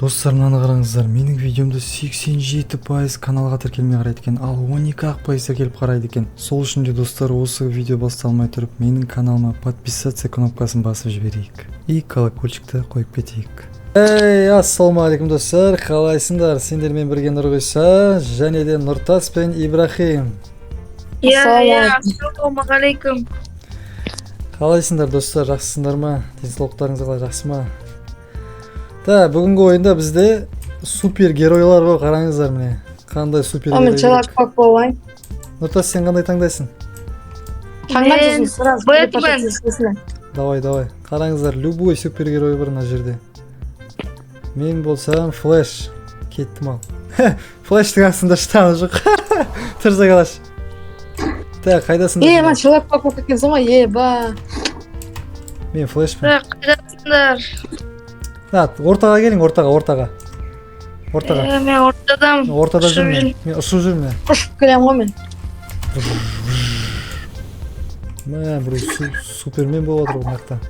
Достар, мынаны қараңыздар, менің видеомды 87% каналға тіркелмей қарайды екен, ал 12% тіркеліп қарайды екен. Сол үшін де достар, осы видео басталмай тұрып, менің каналыма подписаться кнопкасын басып жіберейік и колокольчикті қойып кетейік. Ассалаумағалейкум достар, қалайсыңдар? Сендермен бірге Нұрғиса және де Нұртас пен Ибрахим. Ассалаумағалейкум. Қалайсыңдар достар, жақсысыңдар ма? Денсаулықтарыңыз қалай, жақсы ма? Да, бүгінгі ойында бізде супер геройлар бар, қараңыздар міне. Қандай супер герой. Мен Человек-паук болайын. Нұртас, сен қандай таңдайсың? Мен Бэтмен. Давай. Қараңыздар, любой супер герой бар мына жерде. Мен болсам Флэш. Кеттім ал. Флэштің астында штаны жоқ. Тұрса қалаш. Так, қайдасыңдар? Мен Человек-паук болып кеткенсің ғой, ба. Мен Флэшпін. Қайдасыңдар? Ортаға келің, ортаға. Мен ортадамын. Ортада жүрмін. Мен ұшып жүрмін. Ұшып келем ғой мен. Мә, бір супермен болып отыр бұл мақта.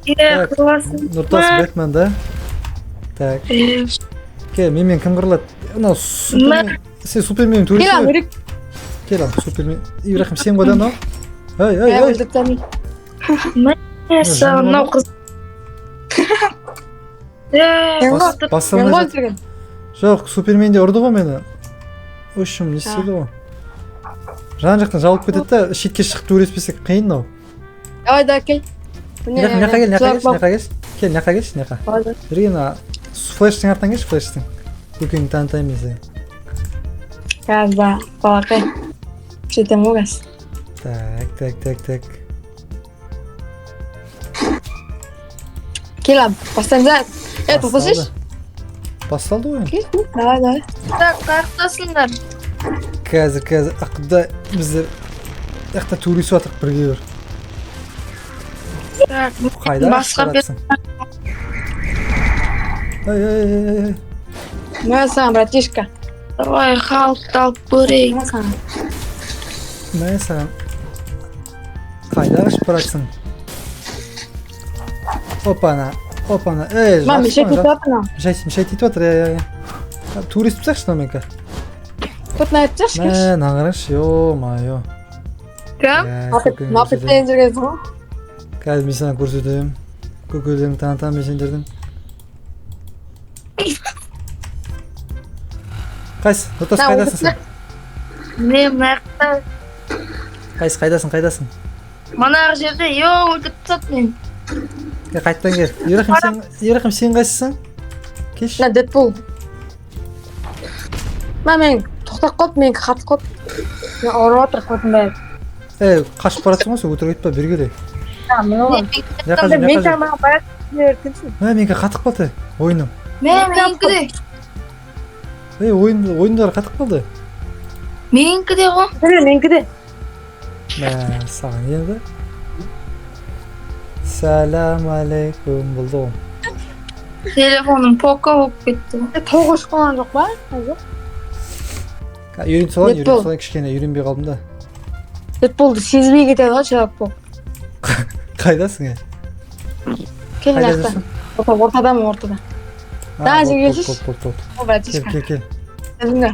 Қырласың. Нұртас Бэтмен, да? Так. Кел, менімен кім қырылады? Мынау супермен. Сен супермен төресі Кел, ғой? өрек. Кел, супермен. Ибрахим, сен қойдан ал. Мынау қыз. Басылмай жатыр. Жоқ, супермен де ұрды ғой мені. Өшім, не істеді ғой? Жан жақтан жауып кетеді да, шетке шығып төреспесек қиын ау. Давай, да, кел. Няқа келші. Кел, няқа келші. Бірген, флэштің артынан келші, флэштің. Көкеңді танытайын мен сен. Қазір ба, балақай. Жетем ғой қаз. Так. Кел, бастаймыз. Тоқтасайшы. Басталды ғой. Давай. Так, қаяқтасыңдар. Қазір, ақыда біздер яқта төрешіп атырық бірге бір. Қайда ақпаратсың? Ай. Мә саған, братишка. Давай, халықты алып көрейік. Мә саған. Қайда ақпаратсың? Опана. Мам, мешайт етіп атыр. Мешайт етіп атыр, турист бұсақшы менікі. Көтін айтсақшы кеш. Мә, нағыраш, ё-майо. Кім? Мапеттен жүргенсің ғой? Қазір мен саған көрсетемін. Көкелерін танытамын мен сендердің. Қайсы, Нұртас қайдасың сен? Мен мәртті. Қайдасың? Манағы жерде, өлтіп тұсат мен. Қайттан кел. Ибрахим, сен қайсысың? Кеш. Дэдпул. Мен тоқтақ қойып, мен қатып қойып. Мен ұрып отыр қойдың бәрі. Қашып баратсың ғой, сен өтірік айтпа, бері келе. Мен оған. Мен жағынан барат жүргенсің. Менікі қатып қалды, ойыным. Менікі де. Ойындары қатып қалды. Менікі де ғой. Менікі де. Мә, саған енді. Сәлам алейкум болды ғой. Телефоным пока болып кетті. Тоғыш қалған жоқ ба? Үйрен солай кішкене, үйренбей қалдым да. Дэдпулды сезбей кетеді ғой, Человек-паук. Қайдасың, Кел жақта. Ортада. Да, жерге келшіш. Кел. Өзіңді.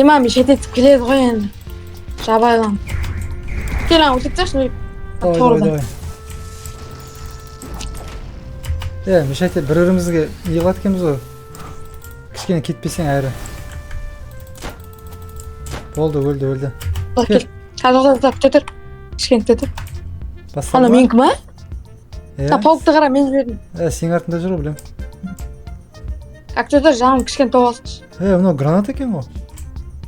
Мам, шететіп келеді ғой енді. Жабайлан. Кел, өтектеші. Давай. Мешайте, бір-бірімізге еғылат кеміз ғой. Кішкене кетпесең әрі. Болды, өлді. Кел. Төтір. Кішкене төтір. Ана менікі ма? Пауқты қара, мен жібердім. Сен артында жүр, білем. Төтір, жаным кішкене тоғасыншы. Мынау гранат екен ғой.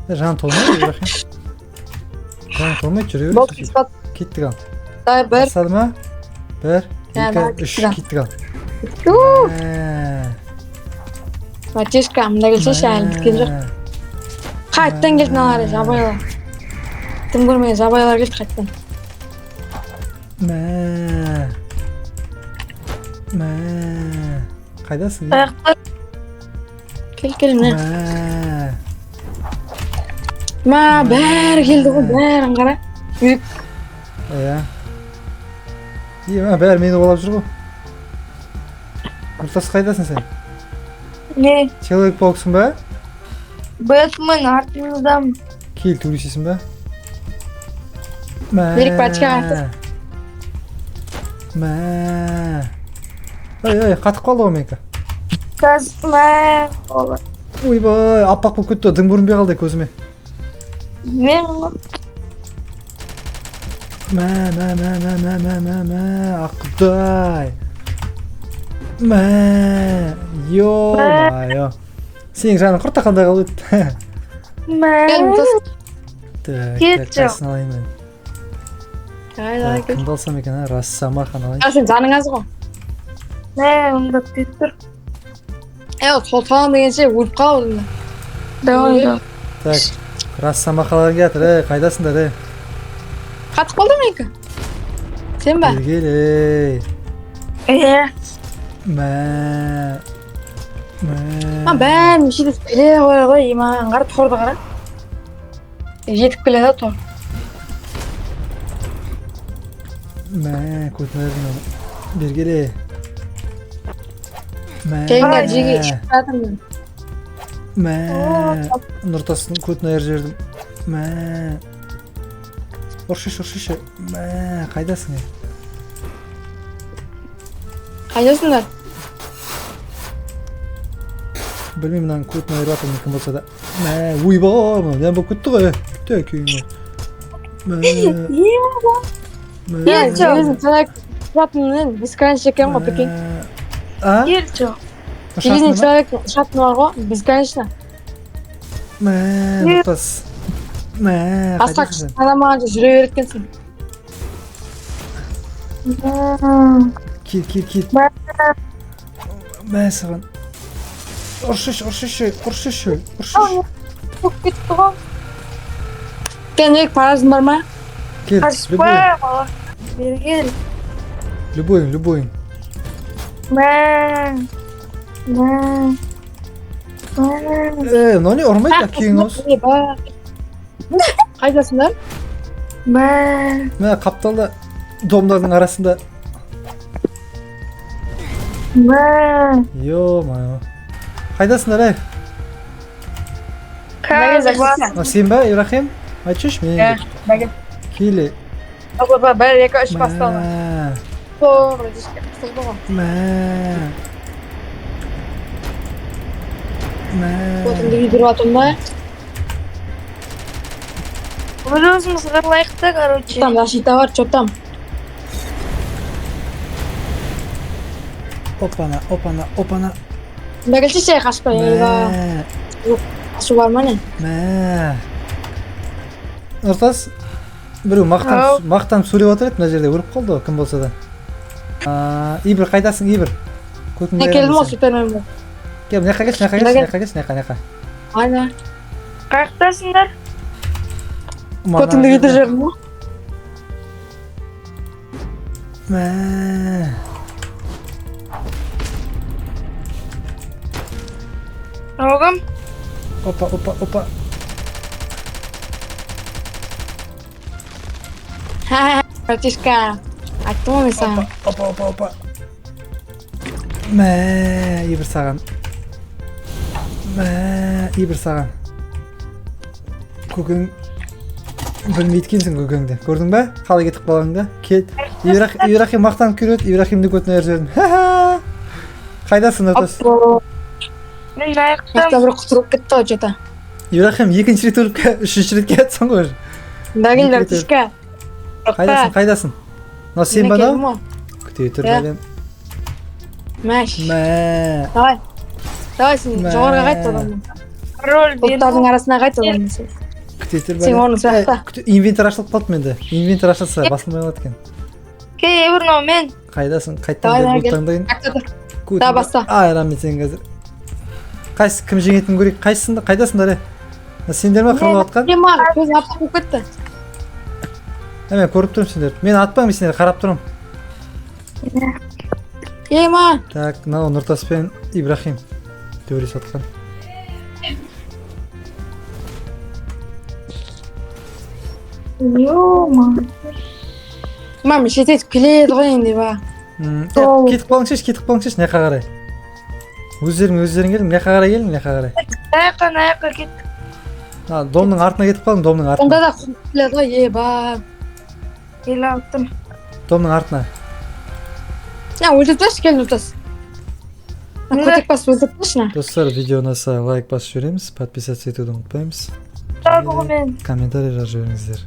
Жаным толмайды, Ибрахим. Жаным толмайды, жүре бересің. Кеттік ал. Давай, бір. Басады ма? 1, 2, 3, кеттік ал. Матешка, мұнда келшеші, әлі біткен жоқ. Қайттан келді мыналар, жабайлар. Тым көрмеген жабайлар келді қайттан. Мә. Қайдасың? Кел, міне. Бәрі келді ғой, бәрін қара. Үйрек. Бәрі мені қолап жүр ғой. Нұртас қайдасың сен? Не? Человек пауксың ба? Бэтмен артыңыздамын. Кел, төрешесің ба? Берік бәтке қайтыр. Ой, қатып қалды ғой менікі. Қазма. Ойбай, аппақ болып кетті, дың көрінбей қалды көзіме. Мен Аққұдай. Ё-майо. Сенің жаның құртта қандай қалып өтті. Gel Nurtas. Так, Кетші. қайсысын алайын мен. Haydi gel. Кімді алсам екен, Рассамахан алайын. Ya sen canın az ғой. онда кетіп тұр. Сол тағын дегенше өліп қалып Давай. Так, Рассамахалар келатыр, қайдасыңдар, қатып қалды ма екі? Сен ба? Келгелей. Бәрін жетіп келе ғой, иман қара торды қара. Жетіп келеді тор. Көтінердің бергелей. Кейінгі жеге ішіп жатырмын. Нұртастың көтін айыр жердім. Ұршыш. Қайдасың? Қайдасыңдар? Білмеймін, мынаның көтін айыр жатырмын кім болса да. Ойбай, нән болып кетті ғой. Железный человек ұшатынын бесконечно екен ғой, прикинь. Келші. Железный человек ұшатыны бар ғой, бесконечно. Нұртас. Басқа Қайдасың? адамаған жүре береткенсің. Кел. Саған. Ұршыш. Көп кетті ғой. Сен паразың бар ма? Кел, Қашпа бала. Бергел. любойың. Мынау не ұрмайды да кейін осы. Қайдасыңдар? Қапталда домдардың арасында. Ё-майо. Қайдасыңдар, Сен ба, Ибрахим? Айтшы мен. Бәгін. Келе. Бір, екі, үш басталма. Тоғыр, дешке. Сылды ғой. Отынды үйдіріп атым ба? Өзіміз ғырлайықта, короче. Там защита бар, чё там? Опана. Бunda келші сәй қашпа, қашу бар ма не? Нұртас, біреу мақтанып сөйлеп отыр еді, мына жерде өліп қалды ғой, кім болса да. Ибір, қайдасың, Ибір? Мен келдім ғой, супермен бол. Кел, мына жаққа келші. Айна. Қаяқтасыңдар? Көтінді кетір жерім ғой. Оғым? Опа. Братишка, айттым ғой мен саған. Опа. Ибір саған. Көкең білмейткенсің көкеңді. Көрдің ба? Қалай кетіп қалғаныңды? Кел. Ибрахим мақтанып келеді. Ибрахимді көтін айыр жердім. Қайдасың, Нұртас? Мен аяқтам. Аяқта бір құтырып кетті ғой, жета. Ибрахим екінші рет өліп үшінші рет кетсің ғой. Дагел, братишка. Қайдасың? Мынау сен ба, мынау? Күте тұр, бәлем. Мәш. Давай сен жоғарға қайт оданнан. Роль берді. Бұлттардың арасына қайт оданнан сен. Күте тұр, Сен орны сұрақта. Инвентар ашылып қалды менде. Инвентар ашылса басылмай қалады екен. Кей, Ебірнау мен. Қайдасың? Қайттан Давай, бері давай, бұлттаңдайын. Да, баста. Айран мен сен қазір. Кім жеңетінін көрейік? Қайдасыңдар, Сендер ма қырылып атқан? Ема, көзің апақ болып кетті. Мен көріп тұрмын сендер. Мен атпаймын, сендер қарап тұрмын. Ема. Так, мынау Нұртас пен Ибрахим төбелесіп атқан. Ё-ма. Мам, шететіп келеді ғой енді ба. Кетіп қалыңшеш, мына жаққа қарай. Өздерің келin, мына жаққа қарай келin, мына жаққа қарай. Аяққа кеттік. Домның артына кетіп қалдым, домның артына. Онда да құлады ғой, еба. Ел алттым. Домның артына. Ya өлтіртпеші, келін өлтіртпеші. Көтек басып өлтіртпеші. Достар, видео ұнаса лайк басып жібереміз, подписаться етуді ұмытпаймыз. Табығы мен. Комментарий жазып жіберіңіздер.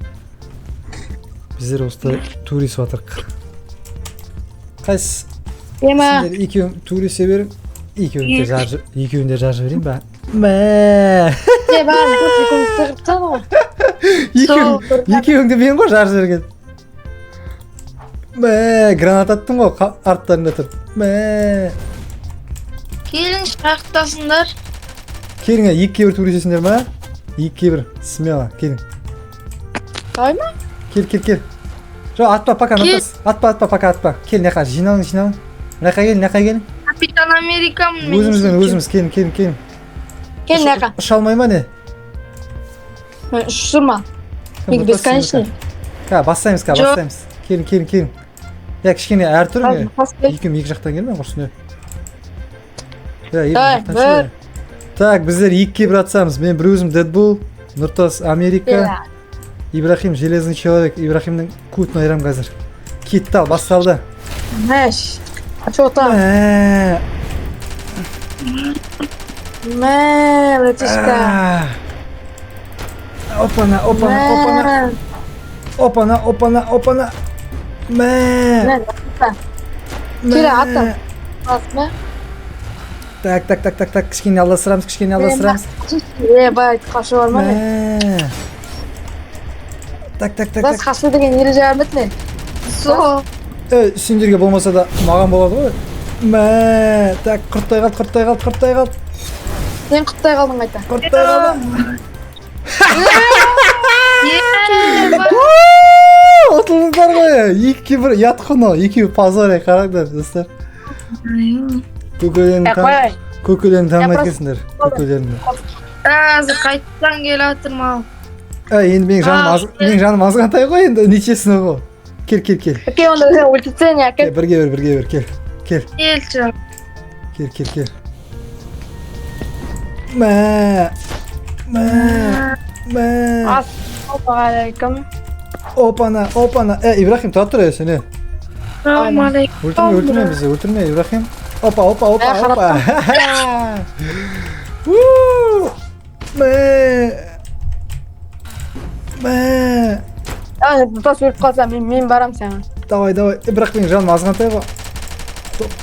Біздер осылай турист батырық. Қайсы? Ема. Сендер екеуің турисе берің. Екеуін де жазып жіберейін ба? Мә. Еба, көтек өлтіртпеші ғой. Екеуің де мен ғой жазып жіберген. Мә, гранат аттым ғой арттарында тұрып. Мә. Келін шақтасындар. Келіңе, екіге бір турисесіңдер ма? Екіге бір, смело, келің. Қалай ма? Кел. Жоқ, атпа, пока, нұртас. Атпа, пока, атпа. Кел, мына жаққа, жиналың. Мына жаққа келін. Капитан Америкамын мен. Өзіміз, келін. Кел мына жаққа. Ұша алмай ма не? Ұшырма. Неге бесконечный. Бастаймыз. Келін. Я, кішкене әр түрің. Екі жақтан келме, құрсын. Так, біздер екіге бір атсамыз. Мен бір өзім Дэдбул, Нұртас Америка, Ибрахим Железный Человек. Ибрахимнің кутын айрам қазір. Кетті ал, басталды. Мәш. Ачота. Братишка. Опана. Мә. Кері аттым. Басма. Так, кішкене алдастырамыз. Бай, қашы бар ма? Так. Бас қашы деген ері жармет мен. Сол. Сендерге болмаса да маған болады ғой. Мә. Так, құрттай қалды. Сен құттай қалдың қайта. Отылыңдар ғой. Екі бір ят құны. Екеуі позор қараңдар, достар. Көкелерін танымай кетсіңдер. Әзір қайттан кел атырм ал. Енді менің жаным азғантай ғой, енді нечесін ғой. Кел. Окей, онда сен өлтіртсен я, кел. Бірге бір, кел. Келші. Кел. Мә. Ассалаумағалейкум. Опана. Ибрахим, тұра тұр сені. Ассалаумағалейкум. Өлтірме бізді, Ибрахим. Опа. Мә. Нұртас өліп қалса, мен барам саған. Давай, бірақ менің жаным азғантай ғой.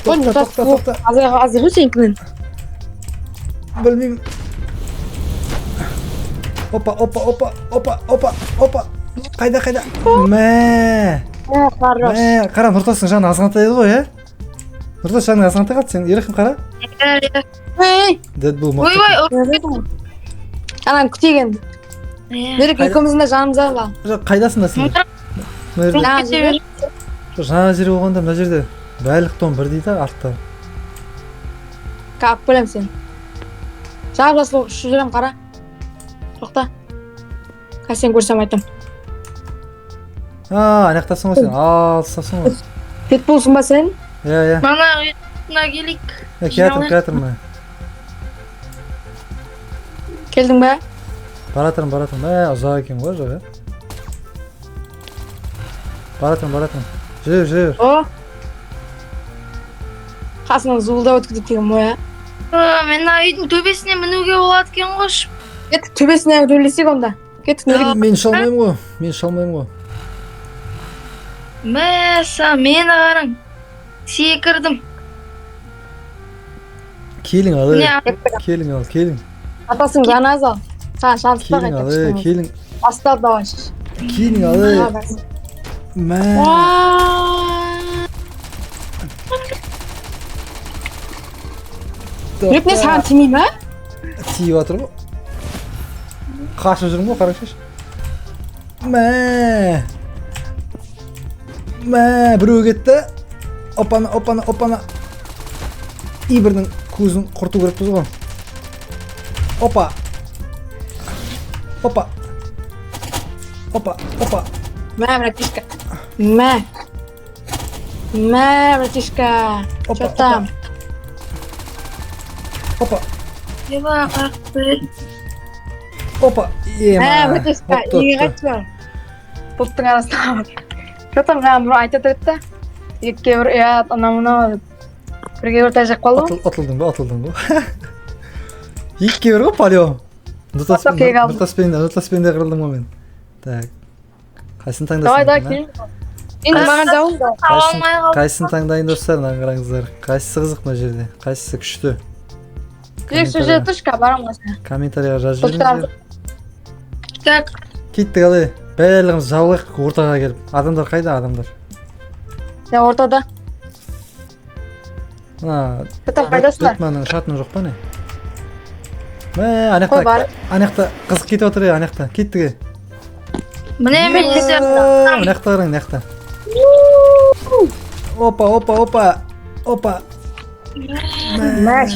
Тоқта. Азыр ғой сенкінен. Білмеймін. Опа. Қайда. Мә. Хорош. Қара, Нұртастың жаны азғантай еді ғой, ә? Нұртас жаның азғантай қалды, сен Ерахим қара. Дэдбул мықты. Ойбай. Анан күтеген. Берек екеуміздің де жанымыз ала. Қайдасында сен? Жаңа жер болғанда мына жерде бәлік тон бір дейді артта. Қап бөлем сен. Жағып шу жүрем қара. Тоқта. Сен көрсем айтым. Аяқтасың ғой сен, алсасың ғой. Дэдбулсың ба сен? Иә. Мана ұйтына келік. Кеатырм. Келдің ба? Баратырым. Ұзақ екен ғой, жоқ, Баратырым. Жүр. О. Қасынан зуылдап өткізіп деген мо, я? Мен үйдің төбесіне мінуге болады кен қош. Кеттік төбесіне өрлесек онда. Кеттік нөлік. Мен шалмаймын ғой. Мәса, мені қарың. Секірдім. Келің ал. Атасың жаны аз ал. Саған шансызда қайта. Келің. Бастап давай шыш. Келің ал. Мә. Жүрек не саған тимей ма? Тиіп атыр ғой. Қашып жүрмін ғой, қарақшаш. Мә. Біреу кетті. Опана. Ибірдің көзін құрту керекпіз ғой. Опа. Мә, братишка. Мә, братишка. Что там? Опа. Еба, қақпет. Опа. Ема. Батиска, иге қайтшы. Бұлттың арасында бар. Жотам маған бір айтып еді да. Екке бір ұят, ана-мына. Бірге бір тәжек қалды. Атылдың ба? Екке бір ғой, палео. Нұртаспен де қырылдым ғой мен. Так. Қайсын Давай, таңдасың? кейін. Енді маған жауын да. Алмай қалды. Қайсын таңдайын достар, қараңыздар. Қайсысы қызық мына жерде? Қайсысы күшті? Жүз жүз тұшқа барамын. Комментарийға жазып жіберіңіздер. Так, Кеттік алай. Барлығымыз жабылайық ортаға келіп. Адамдар қайда адамдар? Я ортада. Мына Бітіп қайдасыңдар? Бэтменнің шатыны жоқ па не? Қой бар. Анақта қызық кетіп отыр анақта. Кеттіге. міне мен есе. Анақта қараң, анақта. Опа. Мәш.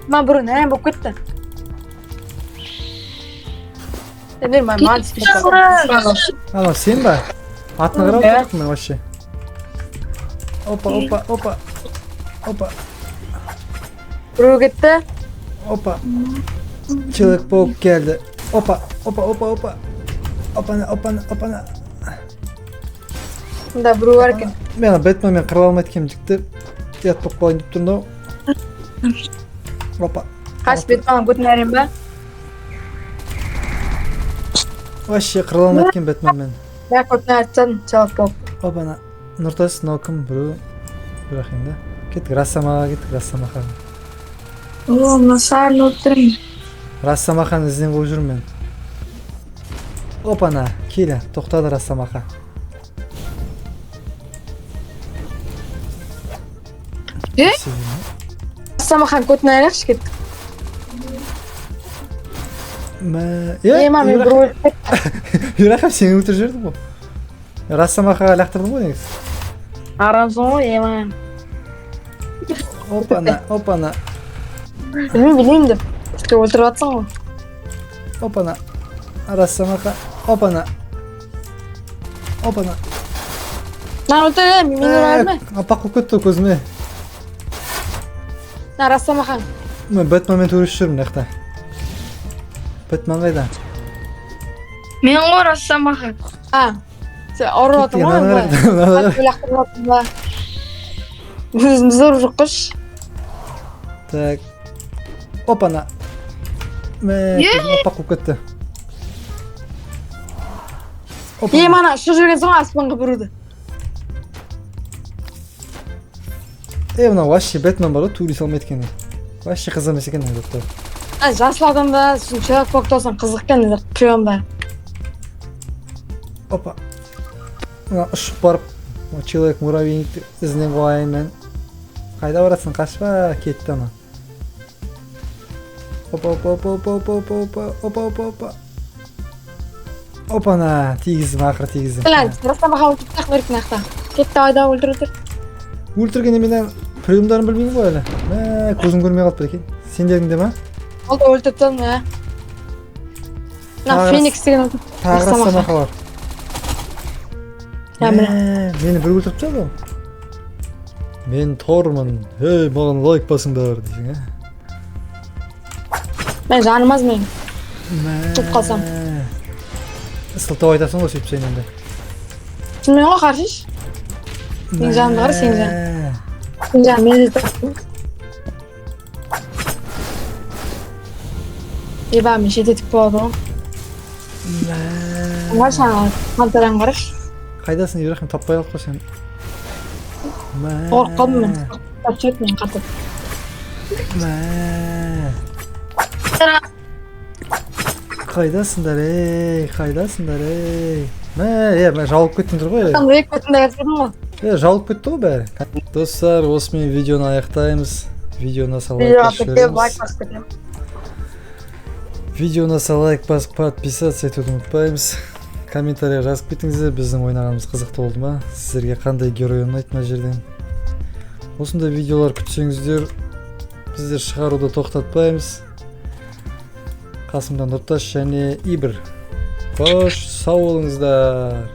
Ма бұрын ән болып кетті. Маған түспешті. Ана сен ба? Атына қарап отырмын мен вообще. Опа. Біреу кетті. Опа. Человек-паук geldi. Опа. Опана. Мұнда біреу бар екен. Мен Бэтменмен қырыла алмайды екенмін жікті. Ұят болып қалайын деп тұрмын ау. Опа. Қаш Бэтменнің көтін әрем ба? Вообще қырыла алмайды екен Бэтменмен. Бәк көтін әртсен, чалып болып. Опана. Нұртас, мынау кім? Біреу. Бірақ енді. Кеттік, Рассамаға. О, мына сарын отырмын. Рассамаханы ізден қойып жүрмін мен. Опана. Келі. Тоқтады Рассамаха. Самахан көтін әрекші кеттік. Ема, мен бір өліп кетті. Юрахам сені өлтіріп жіберді ғой. Рассамахаға лақтырдың ғой негізі. Арамсың ғой, ема. Опана. Білмеймін деп. Сізге өлтіріп атсың ғой. Опана. Рассамаха. Опана. Нан өлтірем, мен өлірме. Апақ болып кетті көзіме. На, Рассамахан. Мен Бэтменмен төрешіп жүрмін нақта. Бэтмен қайда? Мен ғой Рассамаха. Сен ұрып атың ғой. Лақтырып атың ба. Өзімді зор жоқ қыш. Так. Опана. Көзім апақ болып кетті. Ана, ұшып жүрген соң аспанға бұруды. Мынау вообще Бэтмен бар ғой, тури салмайды екен. Вообще қызық емес екен доктор. Жасыл адамда сен человек болып тұрсаң қызық екен, прием бар. Опа. Мына ұшып барып, человек муравейникті ізінен қойайын мен. Қайда барасың, қашпа, кетті ана. Опана, тигіздім, ақыры тигіздім. Рассамаха өлтіріп берген ақта. Кетті айда өлтірдір. Өлтіргенде менен приемдарын білмеймін ғой әлі. Көзім көрмей қалып екен. Сендеріңде ма? Ол да өлтірттім, На, Феникс деген өлтіріп. Тағы Рассамаха бар. Мені бір өлтіріп тастады ғой. Мен Тормын. Маған лайк басыңдар дейсің, Мен жанымаз мен. Тұтып қалсам. Сылтау айтасың ғой сөйтіп сен енді. Шынымен ғой қаршыш. Сен жанымды қара, сен жан. Сен жан, мен де тұрттым. Еба, мен шететік болады ғой. Оңға шаңа, қантаран қараш. Қайдасың, Ибрахим, таппай қалып қой сен. Қорқ қалдым мен. Тапшырып мен қатып. Қайдасыңдар, Мен жауып кеттім тұр ғой. Екі көтінде әтірдім ғой. Жауып кетті ғой бәрі. Достар, осымен видеоны аяқтаймыз. Видеоны лайк басып, подписаться етуді ұмытпаймыз. Комментария жазып кетіңіздер, біздің ойнағанымыз қызықты болды ма? Сіздерге қандай герой ұнайды мына жерден? Осындай видеолар күтсеңіздер, біздер шығаруды тоқтатпаймыз. Қасымда Нұртас және Ибр. Қош, сау болыңыздар.